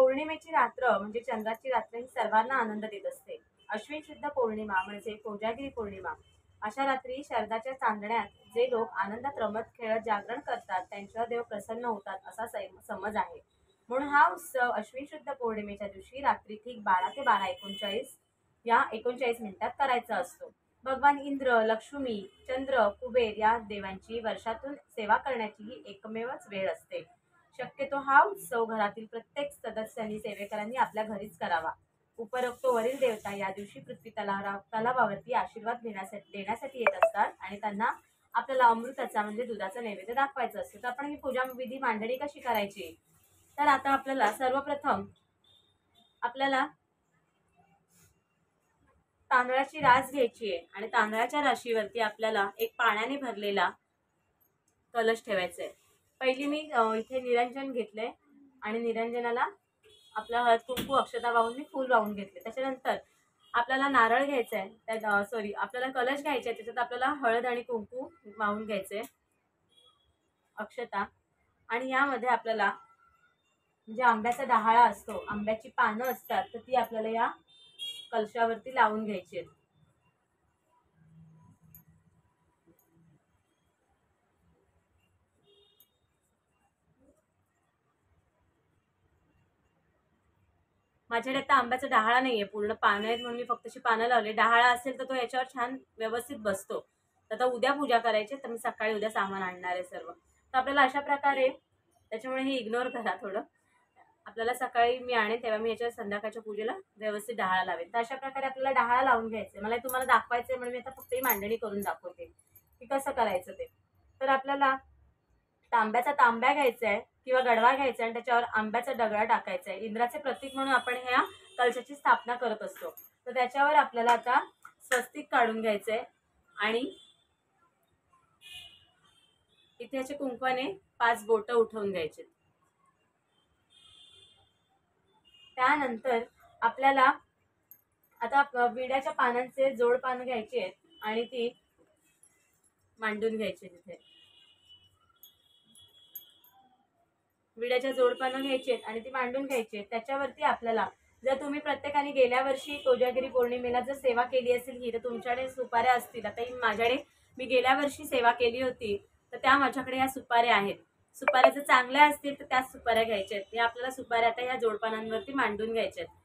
पौर्णिमेची रात्र म्हणजे चंद्राची रात्र ही सर्वांना आनंद देत असते. अश्विन शुद्ध पौर्णिमा म्हणजे कोजागिरी पौर्णिमा अशा रात्री शरदाच्या चांदण्यात जे लोक आनंदात रमत खेळत जागरण करतात त्यांच्यावर देव प्रसन्न होतात असा समज आहे. म्हणून हा उत्सव अश्विन शुद्ध पौर्णिमेच्या दिवशी रात्री ठीक 12 ते 12:39 या 39 मिनिटात करायचा असतो. भगवान इंद्र, लक्ष्मी, चंद्र, कुबेर या देवांची वर्षातून सेवा करण्याची ही एकमेवच वेळ असते. शक्यतो हा उत्सव घरातील प्रत्येक सदस्यांनी सेवेकरांनी आपल्या घरीच करावा. उपरोक्त वरील देवता या दिवशी पृथ्वी तलावावरती आशीर्वाद देण्यासाठी येत असतात आणि त्यांना आपल्याला अमृताचा म्हणजे दुधाचा नैवेद्य दाखवायचा असतो. तर आपण ही पूजा विधी मांडणी कशी करायची, तर आता आपल्याला सर्वप्रथम आपल्याला तांदळाची रास घ्यायची आहे आणि तांदळाच्या राशीवरती आपल्याला एक पाण्याने भरलेला कलश ठेवायचा आहे. पहिली मी इथे निरंजन घेतले आणि निरंजनाला आपला हळद कुंकू अक्षता वाहून मी फूल वाहून घेतले. त्याच्यानंतर आपल्याला नारळ घ्यायचा आहे, त्यात आपल्याला कलश घ्यायचा आहे, त्याच्यात आपल्याला हळद आणि कुंकू वाहून घ्यायचे, अक्षता. आणि यामध्ये आपल्याला म्हणजे आंब्याचा डहाळा असतो, आंब्याची पानं असतात, तर ती आपल्याला या कलशावरती लावून घ्यायची आहेत. माझ्याकडे आता आंब्याचा डहाळा नाहीये, पूर्ण पानं आहेत म्हणून मी फक्त अशी पानं लावले. डहाळा असेल तर तो याच्यावर छान व्यवस्थित बसतो. तर आता उद्या पूजा करायची, तर मी सकाळी उद्या सामान आणणार आहे सर्व. तर आपल्याला अशा प्रकारे, त्याच्यामुळे हे इग्नोर करा थोडं, आपल्याला सकाळी मी आणेन तेव्हा मी याच्यावर संध्याकाळच्या पूजेला व्यवस्थित डहाळा लावेन. तर अशा प्रकारे आपल्याला डहाळा लावून घ्यायचं. मला तुम्हाला दाखवायचंय म्हणून मी आता फक्त ही मांडणी करून दाखवते की कसं करायचं ते. तर आपल्याला तांब्याचा तांब्या घ्यायचा आहे किंवा गडवा घ्यायचा आणि त्याच्यावर आंब्याचा दगडा टाकायचा आहे. इंद्राचे प्रतीक म्हणून आपण ह्या कलशाची स्थापना करत असतो. तर त्याच्यावर आपल्याला आता स्वस्तिक काढून घ्यायचंय आणि इथे याच्या कुंकवाने 5 बोटं उठवून घ्यायचे. त्यानंतर आपल्याला आता विड्याच्या पानांचे जोड पानं घ्यायची आहेत आणि ती मांडून घ्यायची. तिथे विड्याच्या जोडपानं घ्यायची आहेत आणि ती मांडून घ्यायची आहेत. त्याच्यावरती आपल्याला, जर तुम्ही प्रत्येकाने गेल्या वर्षी कोजागिरी पौर्णिमेला जर सेवा केली असेल ही, तर तुमच्याकडे सुपाऱ्या असतील. आता माझ्याकडे, मी गेल्या वर्षी सेवा केली होती तर त्या माझ्याकडे ह्या सुपाऱ्या आहेत. सुपाऱ्या जर चांगल्या असतील तर त्याच सुपाऱ्या घ्यायच्या आहेत. या आपल्याला सुपाऱ्या आता ह्या जोडपानांवरती मांडून घ्यायच्या आहेत.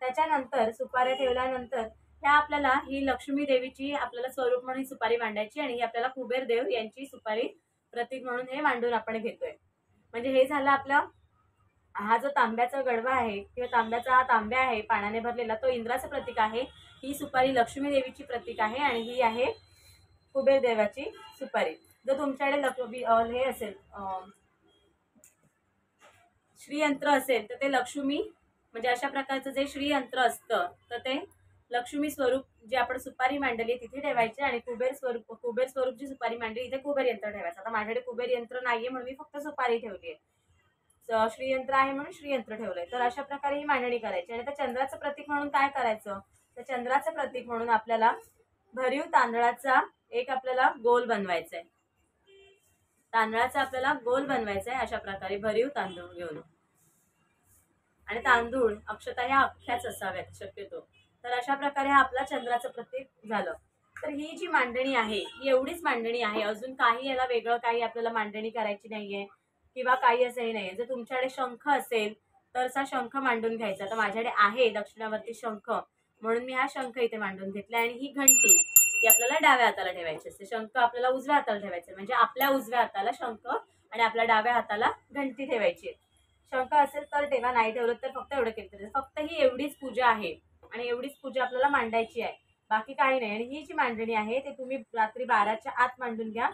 त्याच्यानंतर सुपाऱ्या ठेवल्यानंतर ह्या आपल्याला ही लक्ष्मी देवीची आपल्याला स्वरूप म्हणून ही सुपारी मांडायची आणि ही आपल्याला कुबेर देव यांची सुपारी प्रतीक म्हणून हे मांडून आपण घेतोय. म्हणजे हे झालं आपलं, हा जो तांब्याचा गडवा आहे किंवा तांब्याचा हा तांब्या आहे पाण्याने भरलेला, तो इंद्राचं प्रतीक आहे. ही सुपारी लक्ष्मी देवीची प्रतीक आहे आणि ही आहे कुबेर देवाची सुपारी. जर तुमच्याकडे हे असेल, श्रीयंत्र असेल, तर ते लक्ष्मी म्हणजे अशा प्रकारचं जे श्रीयंत्र असतं तर ते लक्ष्मी स्वरूप जे आपण सुपारी मांडली तिथे ठेवायचे आणि कुबेर स्वरूप जी सुपारी मांडली इथे कुबेर यंत्र ठेवायचं. आता माझ्याकडे कुबेर यंत्र नाहीये म्हणून मी फक्त सुपारी ठेवली आहे, श्रीयंत्र आहे म्हणून श्रीयंत्र ठेवलंय. तर अशा प्रकारे ही मांडणी करायची. आणि त्या चंद्राचं प्रतीक म्हणून काय करायचं, तर चंद्राचं प्रतीक म्हणून आपल्याला भरीव तांदळाचा एक आपल्याला गोल बनवायचा आहे. तांदळाचा आपल्याला गोल बनवायचा आहे. अशा प्रकारे भरीव तांदूळ घेऊन, आणि तांदूळ अक्षता ह्या अख्ख्याच असाव्यात शक्यतो. तर अशा प्रकारे हा आपला चंद्राचं प्रतीक झालं. तर ही जी मांडणी आहे ही एवढीच मांडणी आहे, अजून काही याला वेगळं काही आपल्याला मांडणी करायची नाहीये किंवा काही असंही नाहीये. जर तुमच्याकडे शंख असेल तर असा शंख मांडून घ्यायचा. तर माझ्याकडे आहे दक्षिणावरती शंख म्हणून मी हा शंख इथे मांडून घेतला. आणि ही घंटी ती आपल्याला डाव्या हाताला ठेवायची असते, शंख आपल्याला उजव्या हाताला ठेवायचं. म्हणजे आपल्या उजव्या हाताला शंख आणि आपल्या डाव्या हाताला घंटी ठेवायची. शंख असेल तर ठेवा, नाही ठेवलं तर फक्त एवढं केलं तरी. फक्त ही एवढीच पूजा आहे आणि एवढीच पूजा आपल्याला मांडायची आहे, बाकी काही नाही. आणि ही जी मांडणी आहे ते तुम्ही रात्री 12च्या आत मांडून घ्या,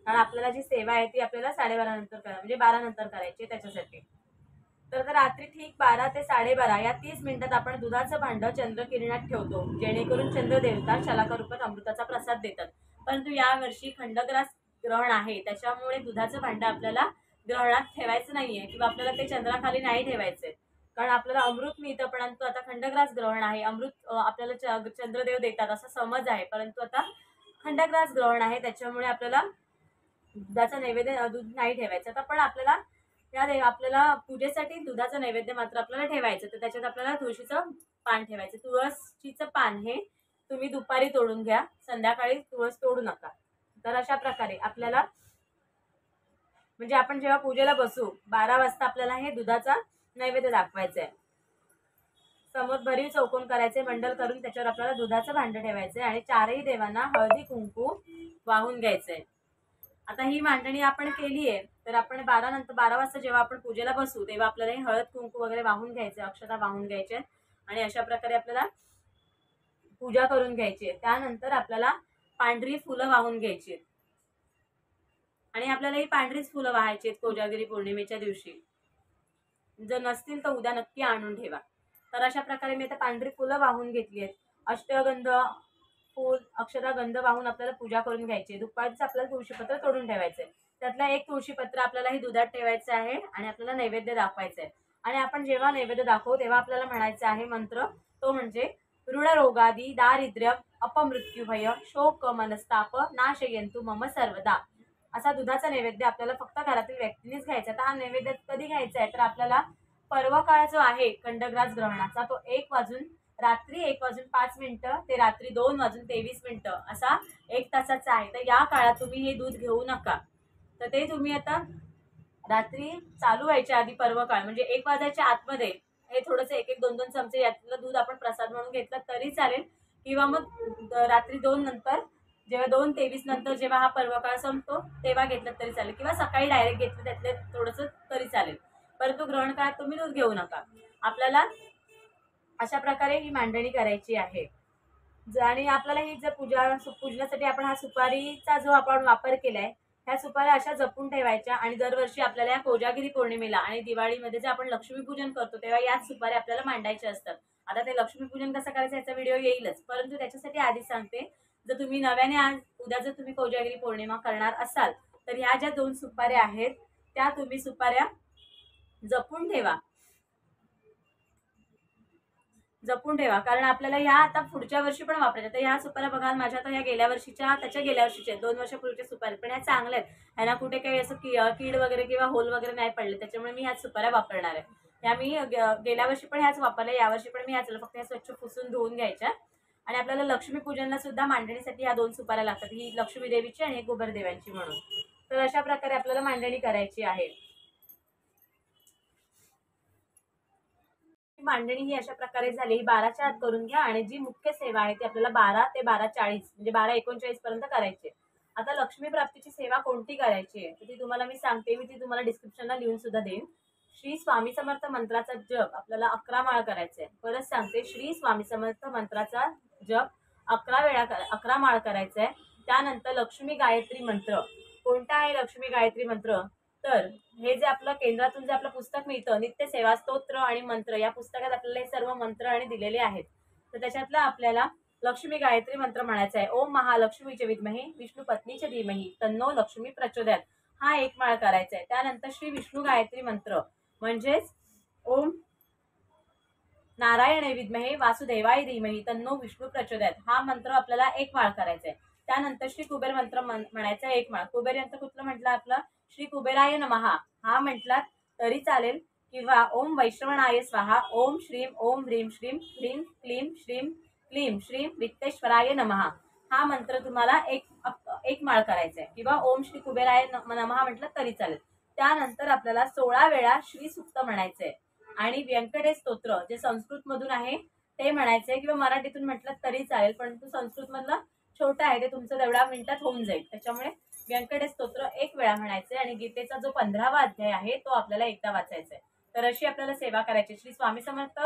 कारण आपल्याला जी सेवा आहे ती आपल्याला 12:30 नंतर म्हणजे 12 नंतर करायची त्याच्यासाठी. तर रात्री ठीक 12 ते 12:30 या 30 मिनिटात आपण दुधाचं भांडं चंद्रकिरणात ठेवतो, जेणेकरून चंद्रदेवता शलाका रूपात अमृताचा प्रसाद देतात. परंतु यावर्षी खंडग्रास ग्रहण आहे, त्याच्यामुळे दुधाचं भांडं आपल्याला ग्रहणात ठेवायचं नाहीये किंवा आपल्याला ते चंद्राखाली नाही ठेवायचंय, कारण आपल्याला अमृत मिळतं. परंतु आता खंडग्रास ग्रहण आहे, अमृत आपल्याला चंद्रदेव देतात असा समज आहे. परंतु आता खंडग्रास ग्रहण आहे, त्याच्यामुळे आपल्याला दुधाचा नैवेद्य दूध नाही ठेवायचं. आता पण आपल्याला आपल्याला पूजेसाठी दुधाचं नैवेद्य मात्र आपल्याला ठेवायचं. तर त्याच्यात आपल्याला तुळशीचं पान ठेवायचं. तुळशीचं पान हे तुम्ही दुपारी तोडून घ्या, संध्याकाळी तुळस तोडू नका. तर अशा प्रकारे आपल्याला म्हणजे आपण जेव्हा पूजेला बसू 12 वाजता आपल्याला हे दुधाचा नैवेद्य दाखवायचा आहे. समोर भरीव चौकोन करायचे, मंडल करून त्याच्यावर आपल्याला दुधाचं भांडं ठेवायचंय आणि चारही देवांना हळदी कुंकू वाहून घ्यायचंय. आता ही मांडणी आपण केली आहे, तर आपण 12 वाजता जेव्हा आपण पूजेला बसू तेव्हा आपल्याला हे हळद कुंकू वगैरे वाहून घ्यायचे, अक्षता वाहून घ्यायचे आणि अशा प्रकारे आपल्याला पूजा करून घ्यायची आहे. त्यानंतर आपल्याला पांढरी फुलं वाहून घ्यायची आणि आपल्याला ही पांढरीच फुलं वाहायची आहेत कोजागिरी पौर्णिमेच्या दिवशी. जर नसतील तर उद्या नक्की आणून ठेवा. तर अशा प्रकारे मी आता पांढरी फुलं वाहून घेतली आहेत. अष्टगंध फूल अक्षता गंध वाहून आपल्याला पूजा करून घ्यायची. दुपारीच आपल्याला तुळशीपत्र तोडून ठेवायचंय. त्यातला एक तुळशीपत्र आपल्याला ही दुधात ठेवायचं आहे आणि आपल्याला नैवेद्य दाखवायचं आहे. आणि आपण जेव्हा नैवेद्य दाखवू तेव्हा आपल्याला म्हणायचं आहे मंत्र, तो म्हणजे ऋणरोगादी दारिद्र्य अपमृत्युभय शोक मनस्ताप नाशयंतु मम सर्वदा. असा दुधाचा नैवेद्य आपल्याला फक्त घरातील व्यक्तीनेच घ्यायचा. तर हा नैवेद्य कधी घ्यायचा आहे, तर आपल्याला पर्व काळ जो आहे खंडग्रास ग्रहणाचा तो रात्री 1:05 ते रात्री 2:23 असा 1 तासाचा आहे. तर या काळात तुम्ही हे दूध घेऊ नका. तर ते तुम्ही आता रात्री चालू व्हायच्या आधी पर्व काळ म्हणजे 1 वाजायच्या आतमध्ये हे थोडंसं 1-1, 2-2 चमचे यातलं दूध आपण प्रसाद म्हणून घेतला तरी चालेल, किंवा मग रात्री 2 नंतर जेव्हा 2:23 नंतर जेव्हा हा पर्व काळ संपतो तेव्हा घेतलं तरी चालेल, किंवा सकाळी डायरेक्ट घेतलं त्यातले थोडंसं तरी चालेल. परंतु ग्रहण काळात तुम्ही दूध घेऊ नका. आपल्याला अशा प्रकारे ही मांडणी करायची आहे. आणि आपल्याला ही जर पूजनासाठी आपण हा सुपारीचा जो आपण वापर केलाय, ह्या सुपाऱ्या अशा जपून ठेवायच्या. आणि दरवर्षी आपल्याला या कोजागिरी पौर्णिमेला आणि दिवाळीमध्ये जे आपण लक्ष्मीपूजन करतो तेव्हा याच सुपाऱ्या आपल्याला मांडायच्या असतात. आता ते लक्ष्मीपूजन कसं करायचं याचा व्हिडिओ येईलच, परंतु त्याच्यासाठी आधीच सांगते, जर तुम्ही नव्याने उद्या जर तुम्ही कोजागिरी पौर्णिमा करणार असाल तर ह्या ज्या 2 सुपाऱ्या आहेत त्या तुम्ही सुपाऱ्या जपून ठेवा. कारण आपल्याला ह्या आता पुढच्या वर्षी पण वापरायच्या. तर ह्या सुपाऱ्या बघा माझ्या आता ह्या गेल्या वर्षीच्या 2 वर्षापूर्वीच्या सुपाऱ्या, पण ह्या चांगल्या आहेत. ह्यांना कुठे काही असं कीड वगैरे किंवा होल वगैरे नाही पडले, त्याच्यामुळे मी ह्याच सुपाऱ्या वापरणार आहे. ह्या मी गेल्या वर्षी पण ह्याच वापरल्या, यावर्षी पण मी ह्याच, फक्त ह्या स्वच्छ पुसून धुवून घ्यायच्या. आणि आपल्याला लक्ष्मीपूजनला सुद्धा मांडणीसाठी ह्या 2 सुपाऱ्या लागतात, ही लक्ष्मी देवीची आणि कुबेर देवांची म्हणून. तर अशा प्रकारे आपल्याला मांडणी करायची आहे. मांडणी ही अशा प्रकारे झाली. ही 12च्या आत करून घ्या आणि जी मुख्य सेवा आहे ती आपल्याला 12 ते 12:40 म्हणजे 12:39 पर्यंत करायची. आता लक्ष्मी प्राप्तीची सेवा कोणती करायची आहे तर ती तुम्हाला मी सांगते. मी ती तुम्हाला डिस्क्रिप्शनला लिहून सुद्धा देईन. श्री स्वामी समर्थ मंत्राचा जप आपल्याला 11 माळ करायचा आहे. परत सांगते, श्री स्वामी समर्थ मंत्राचा जप 11 माळ करायचा आहे. त्यानंतर लक्ष्मी गायत्री मंत्र. कोणता आहे लक्ष्मी गायत्री मंत्र, तर हे जे आपलं केंद्रातून जे आपलं पुस्तक मिळतं नित्य सेवा स्तोत्र आणि मंत्र, या पुस्तकात आपल्याला हे सर्व मंत्र आणि दिलेले आहेत. तर त्याच्यातला आपल्याला लक्ष्मी गायत्री मंत्र म्हणायचा आहे. ओम महालक्ष्मीचे विद्महे विष्णू पत्नीचे धीमहि तन्नो लक्ष्मी प्रचोदयात, हा 1 माळ करायचा आहे. त्यानंतर श्री विष्णू गायत्री मंत्र म्हणजेच ओम नारायणे विद्महे वासुदेवाय धीमहि तन्नो विष्णू प्रचोदयात, हा मंत्र आपल्याला 1 माळ करायचा आहे. त्यानंतर श्री कुबेर मंत्र म्हणायचा 1 माळ. कुबेर यंत्र कुठलं म्हटलं आपलं, श्री कुबेराय नमहा हा म्हटलात तरी चालेल, किंवा ओम वैश्रवणाय स्वाहा, ओम श्रीम ओम ह्रीम श्रीम ह्रीम क्लीम श्रीम क्लीम श्रीम वित्तेश्वराय नमहा, हा मंत्र तुम्हाला एक माळ करायचा आहे, किंवा ओम श्री कुबेराय नमहा म्हटलं तरी चालेल. त्यानंतर आपल्याला 16 वेळा श्री सुक्त म्हणायचंय आणि व्यंकटेश स्तोत्र जे संस्कृत मधून आहे ते म्हणायचंय, किंवा मराठीतून म्हटलं तरी चालेल, परंतु संस्कृत मधलं छोटं आहे ते तुमचं तेवढ्या मिनिटात होऊन जाईल. त्याच्यामुळे व्यंकटेश स्तोत्र 1 वेळा म्हणायचंय आणि गीतेचा जो 15वा अध्याय आहे तो आपल्याला एकदा वाचायचा आहे. तर अशी आपल्याला सेवा करायची. श्री स्वामी समर्थ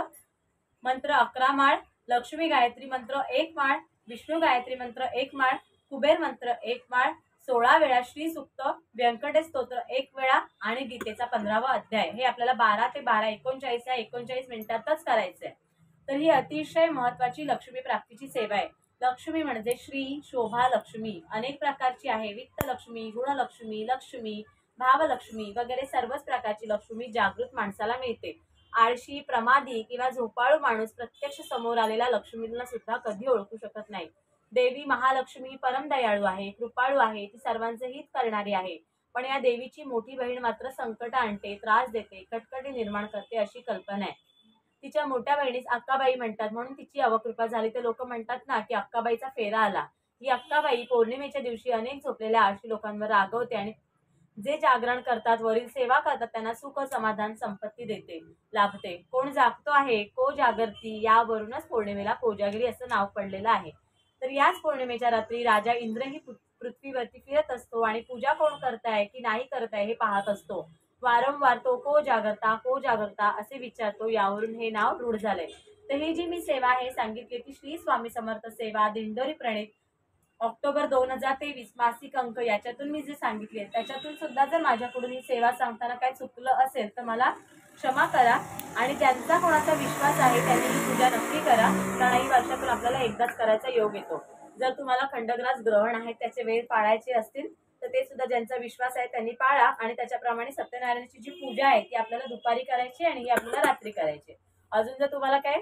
मंत्र 11 माळ, लक्ष्मी गायत्री मंत्र 1 माळ, विष्णू गायत्री मंत्र 1 माळ, कुबेर मंत्र 1 माळ, 16 वेळा श्री सुक्त, व्यंकटेश स्तोत्र 1 वेळा आणि गीतेचा 15वा अध्याय, हे आपल्याला 12 ते 12:39 या 39 मिनिटातच करायचंय. तर ही अतिशय महत्वाची लक्ष्मी प्राप्तीची सेवा आहे. लक्ष्मी म्हणजे श्री, शोभा लक्ष्मी अनेक प्रकारची आहे. वित्त लक्ष्मी, गुणलक्ष्मी, लक्ष्मी, भावलक्ष्मी वगैरे सर्वच प्रकारची लक्ष्मी जागृत माणसाला मिळते. आळशी, प्रमादी किंवा झोपाळू माणूस प्रत्यक्ष समोर आलेल्या लक्ष्मीला सुद्धा कधी ओळखू शकत नाही. देवी महालक्ष्मी परम दयाळू आहे, कृपाळू आहे, ती सर्वांचे हित करणारी आहे. पण या देवीची मोठी बहीण मात्र संकट आणते, त्रास देते, कटकटी निर्माण करते अशी कल्पना आहे. तिच्या मोठ्या बहिणीस अक्काबाई म्हणतात, म्हणून तिची अवकृपा झाली. तर लोक म्हणतात ना की अक्काबाईचा फेरा आला. ही अक्काबाई पौर्णिमेच्या दिवशी अनेक झोपलेल्या आळशी लोकांवर रागवते आणि जे जागरण करतात, वरील सेवा करतात त्यांना सुख, समाधान, संपत्ती देते, लाभते. कोण जागतो आहे, को जागरती, यावरूनच पौर्णिमेला कोजागिरी असं नाव पडलेलं आहे. तर याच पौर्णिमेच्या रात्री राजा इंद्र ही पृथ्वीवरती फिरत असतो आणि पूजा कोण करताय की नाही करताय हे पाहत असतो. वारंवार तो को जागरता असे विचारतो, यावरून हे नाव रूढ झालंय. तर ही जी मी सेवा आहे सांगितली ती श्री स्वामी समर्थ सेवा दिंडोरी प्रणित ऑक्टोबर 2023 मासिक अंक याच्यातून मी जे सांगितले त्याच्यातून सुद्धा जर माझ्याकडून ही सेवा सांगताना काय चुकलं असेल तर मला क्षमा करा. आणि ज्यांचा कोणाचा विश्वास आहे त्यांनी ही पूजा नक्की करा, कारण ही वर्षातून आपल्याला एकदाच करायचा योग येतो. जर तुम्हाला खंडग्रास ग्रहण आहे त्याचे वेळ पाळायचे असतील तर ते सुद्धा ज्यांचा विश्वास आहे त्यांनी पाळा. आणि त्याच्याप्रमाणे सत्यनारायणाची जी पूजा आहे ती आपल्याला दुपारी करायची आणि ही आपल्याला रात्री करायची. अजून जर तुम्हाला काय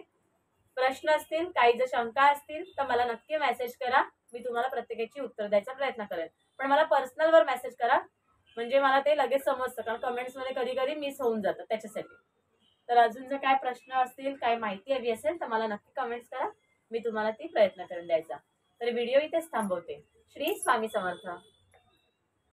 प्रश्न असतील, काही जर शंका असतील तर मला नक्की मेसेज करा. मी तुम्हाला प्रत्येकाची उत्तर द्यायचा प्रयत्न करेन. पण मला पर्सनलवर मेसेज करा, म्हणजे मला ते लगेच समजतं, कारण कमेंट्समध्ये कधी कधी मिस होऊन जातं त्याच्यासाठी. तर अजून जर काय प्रश्न असतील, काय माहिती हवी असेल तर मला नक्की कमेंट्स करा, मी तुम्हाला ती प्रयत्न करून द्यायचा. तर व्हिडिओ इथेच थांबवते. श्री स्वामी समर्थ.